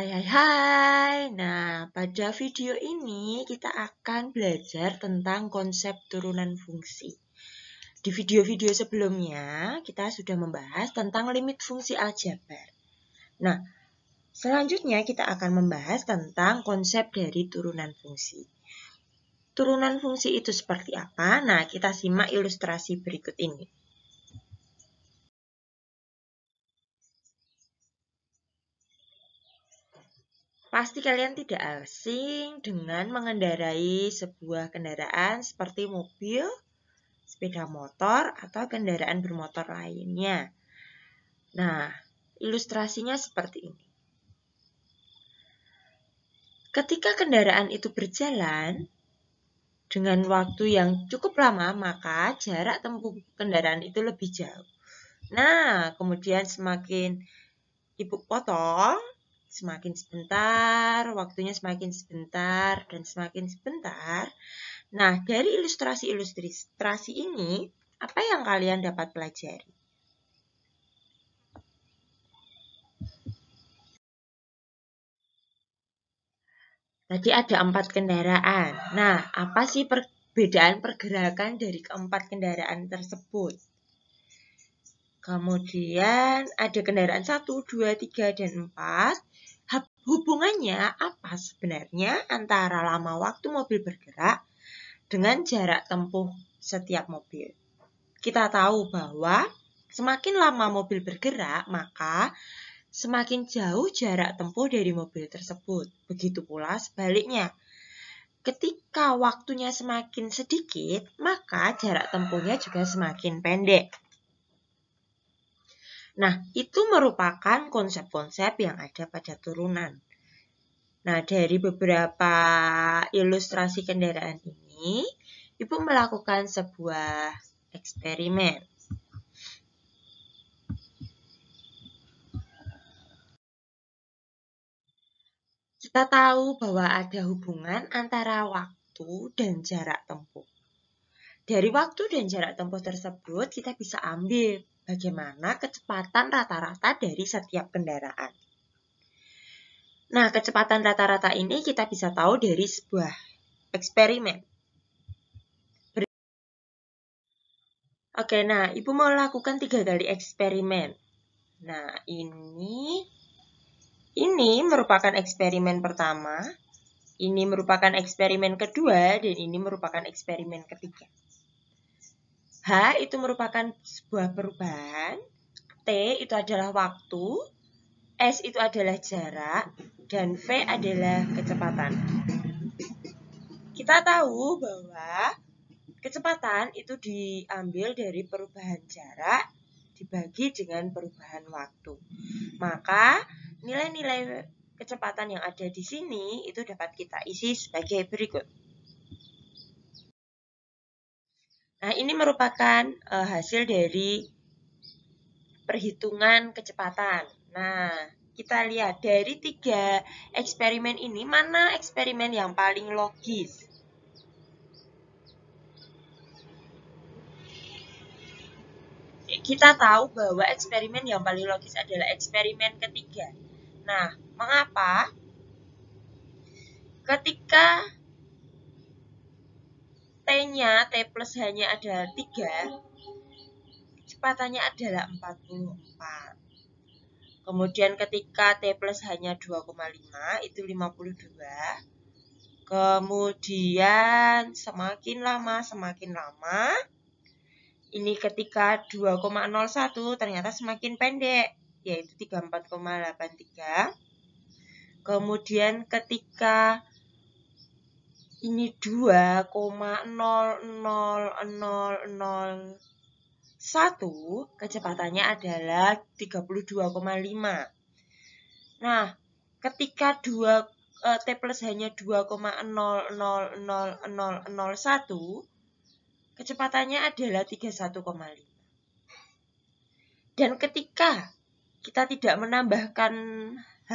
Hai. Nah, pada video ini kita akan belajar tentang konsep turunan fungsi. Di video-video sebelumnya, kita sudah membahas tentang limit fungsi aljabar. Nah, selanjutnya kita akan membahas tentang konsep dari turunan fungsi. Turunan fungsi itu seperti apa? Nah, kita simak ilustrasi berikut ini. Pasti kalian tidak asing dengan mengendarai sebuah kendaraan seperti mobil, sepeda motor, atau kendaraan bermotor lainnya. Nah, ilustrasinya seperti ini. Ketika kendaraan itu berjalan dengan waktu yang cukup lama, maka jarak tempuh kendaraan itu lebih jauh. Nah, kemudian semakin ibu potong, semakin sebentar, waktunya semakin sebentar, dan semakin sebentar. Nah, dari ilustrasi ini, apa yang kalian dapat pelajari? Tadi ada 4 kendaraan. Nah, apa sih perbedaan pergerakan dari keempat kendaraan tersebut? Kemudian ada kendaraan 1, 2, 3, dan 4. Hubungannya apa sebenarnya antara lama waktu mobil bergerak dengan jarak tempuh setiap mobil? Kita tahu bahwa semakin lama mobil bergerak, maka semakin jauh jarak tempuh dari mobil tersebut. Begitu pula sebaliknya. Ketika waktunya semakin sedikit, maka jarak tempuhnya juga semakin pendek. Nah, itu merupakan konsep-konsep yang ada pada turunan. Nah, dari beberapa ilustrasi kendaraan ini, Ibu melakukan sebuah eksperimen. Kita tahu bahwa ada hubungan antara waktu dan jarak tempuh. Dari waktu dan jarak tempuh tersebut, kita bisa ambil bagaimana kecepatan rata-rata dari setiap kendaraan. Nah, kecepatan rata-rata ini kita bisa tahu dari sebuah eksperimen. Oke, nah, Ibu mau lakukan 3 kali eksperimen. Nah, ini merupakan eksperimen pertama, ini merupakan eksperimen kedua, dan ini merupakan eksperimen ketiga. H itu merupakan sebuah perubahan, T itu adalah waktu, S itu adalah jarak, dan V adalah kecepatan. Kita tahu bahwa kecepatan itu diambil dari perubahan jarak dibagi dengan perubahan waktu. Maka nilai-nilai kecepatan yang ada di sini itu dapat kita isi sebagai berikut. Nah, ini merupakan hasil dari perhitungan kecepatan. Nah, kita lihat dari 3 eksperimen ini, mana eksperimen yang paling logis? Kita tahu bahwa eksperimen yang paling logis adalah eksperimen ketiga. Nah, mengapa? Ketika T-nya, T plus H-nya adalah 3, kecepatannya adalah 44. Kemudian ketika T plus H-nya 2,5, itu 52. Kemudian semakin lama, ini ketika 2,01 ternyata semakin pendek, yaitu 34,83. Kemudian ketika ini 2,00001, kecepatannya adalah 32,5. Nah, ketika T plus hanya 2,00001, kecepatannya adalah 31,5. Dan ketika kita tidak menambahkan H,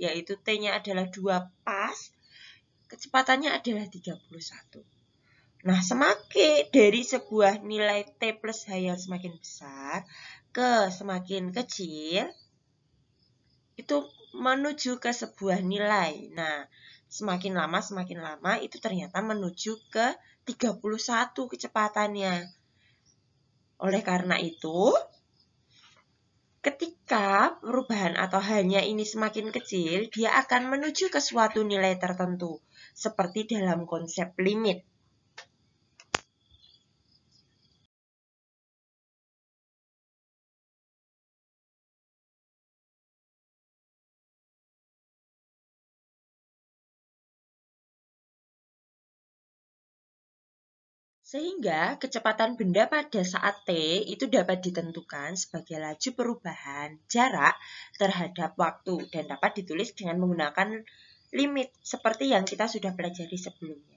yaitu T-nya adalah 2 pas, kecepatannya adalah 31. Nah, semakin dari sebuah nilai T plus H yang semakin besar ke semakin kecil, itu menuju ke sebuah nilai. Nah, semakin lama itu ternyata menuju ke 31 kecepatannya. Oleh karena itu, ketika perubahan atau hanya ini semakin kecil, dia akan menuju ke suatu nilai tertentu, seperti dalam konsep limit. Sehingga kecepatan benda pada saat T itu dapat ditentukan sebagai laju perubahan jarak terhadap waktu dan dapat ditulis dengan menggunakan limit seperti yang kita sudah pelajari sebelumnya.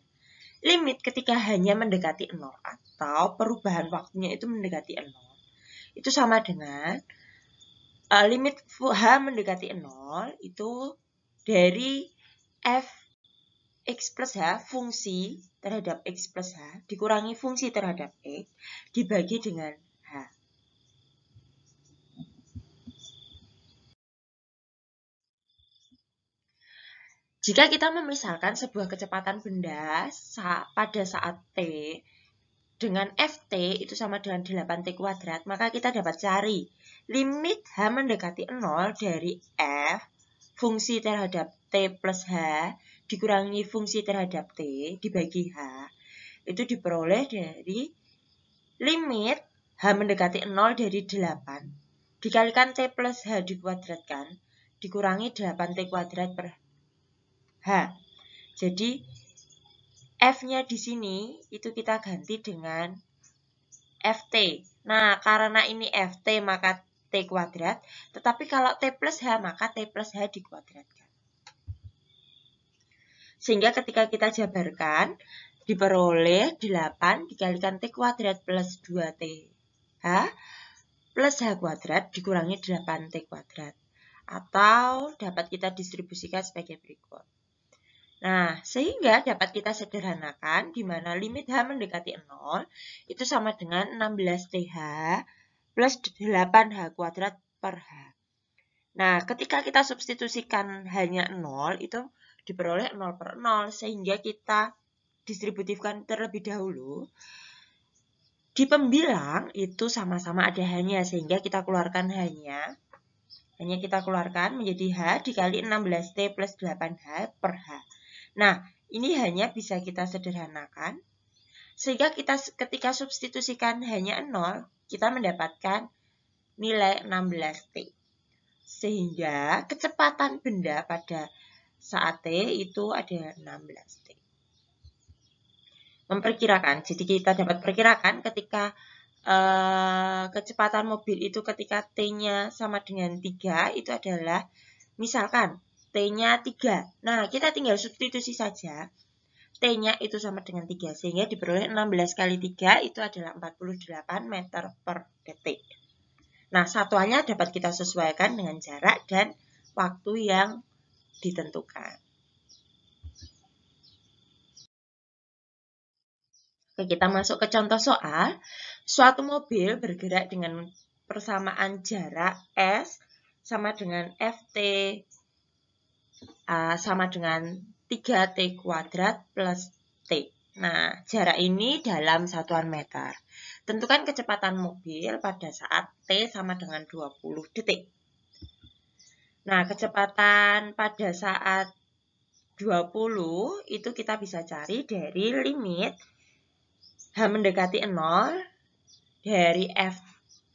Limit ketika hanya mendekati 0 atau perubahan waktunya itu mendekati 0 itu sama dengan limit H mendekati 0 itu dari f X plus H, fungsi terhadap X plus H, dikurangi fungsi terhadap X, dibagi dengan H. Jika kita memisalkan sebuah kecepatan benda pada saat T dengan Ft itu sama dengan 8T kuadrat, maka kita dapat cari limit H mendekati 0 dari F fungsi terhadap T plus H dikurangi fungsi terhadap T dibagi H. Itu diperoleh dari limit H mendekati 0 dari 8 dikalikan T plus H dikuadratkan dikurangi 8T kuadrat per H. Jadi F-nya di sini itu kita ganti dengan Ft. Nah, karena ini Ft maka T kuadrat, tetapi kalau T plus H maka T plus H dikuadratkan. Sehingga ketika kita jabarkan, diperoleh 8 dikalikan T kuadrat plus 2T H plus H kuadrat dikurangi 8T kuadrat. Atau dapat kita distribusikan sebagai berikut. Nah, sehingga dapat kita sederhanakan di mana limit H mendekati 0 itu sama dengan 16TH plus 8H kuadrat per H. Nah, ketika kita substitusikan hanya 0 itu diperoleh 0 per 0 sehingga kita distributifkan terlebih dahulu. Di pembilang itu sama-sama ada hanya sehingga kita keluarkan hanya kita keluarkan menjadi H dikali 16T plus 8H per H. Nah, ini hanya bisa kita sederhanakan sehingga kita ketika substitusikan hanya 0 kita mendapatkan nilai 16T. Sehingga kecepatan benda pada saat T itu ada 16T. Memperkirakan, jadi kita dapat perkirakan ketika kecepatan mobil itu ketika T-nya sama dengan 3 itu adalah misalkan T-nya 3. Nah, kita tinggal substitusi saja. T-nya itu sama dengan 3 sehingga diperoleh 16 kali 3 itu adalah 48 meter per detik. Nah, satuannya dapat kita sesuaikan dengan jarak dan waktu yang ditentukan. Oke, kita masuk ke contoh soal. Suatu mobil bergerak dengan persamaan jarak S sama dengan Ft sama dengan 3T kuadrat plus T. Nah, jarak ini dalam satuan meter. Tentukan kecepatan mobil pada saat T sama dengan 20 detik. Nah, kecepatan pada saat 20 itu kita bisa cari dari limit H mendekati 0 dari F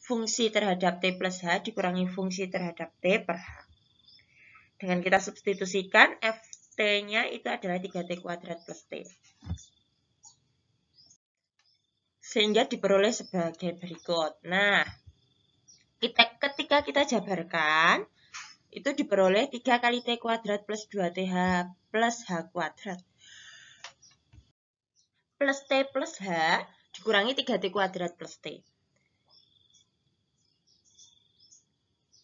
fungsi terhadap T plus H dikurangi fungsi terhadap T per H. Dengan kita substitusikan Ft-nya itu adalah 3T kuadrat plus T. Sehingga diperoleh sebagai berikut. Nah, ketika kita jabarkan, itu diperoleh 3 kali T kuadrat plus 2TH plus H kuadrat. Plus T plus H dikurangi 3T kuadrat plus T.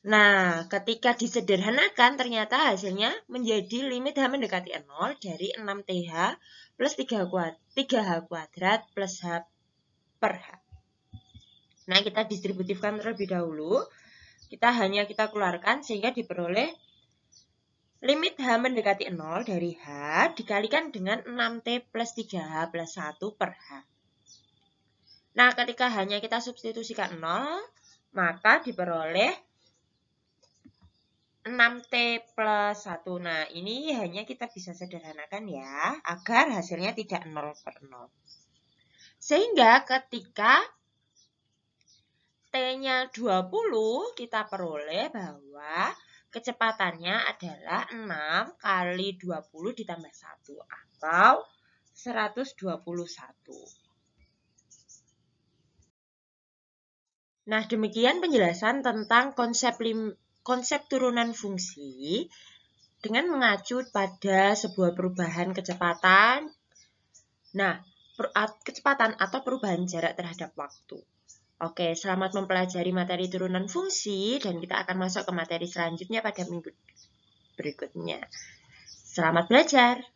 Nah, ketika disederhanakan ternyata hasilnya menjadi limit H mendekati 0 dari 6TH plus 3H kuadrat plus H per H. Nah, kita distributifkan terlebih dahulu. Kita keluarkan sehingga diperoleh Limit H mendekati 0 dari H dikalikan dengan 6T plus 3H plus 1 per H. Nah, ketika H-nya kita substitusikan 0, maka diperoleh 6T plus 1. Nah, ini hanya kita bisa sederhanakan ya, agar hasilnya tidak 0 per 0. Sehingga ketika T-nya 20, kita peroleh bahwa kecepatannya adalah 6 kali 20 ditambah 1 atau 121. Nah, demikian penjelasan tentang konsep turunan fungsi dengan mengacu pada sebuah perubahan kecepatan. Nah, kecepatan atau perubahan jarak terhadap waktu. Oke, selamat mempelajari materi turunan fungsi dan kita akan masuk ke materi selanjutnya pada minggu berikutnya. Selamat belajar!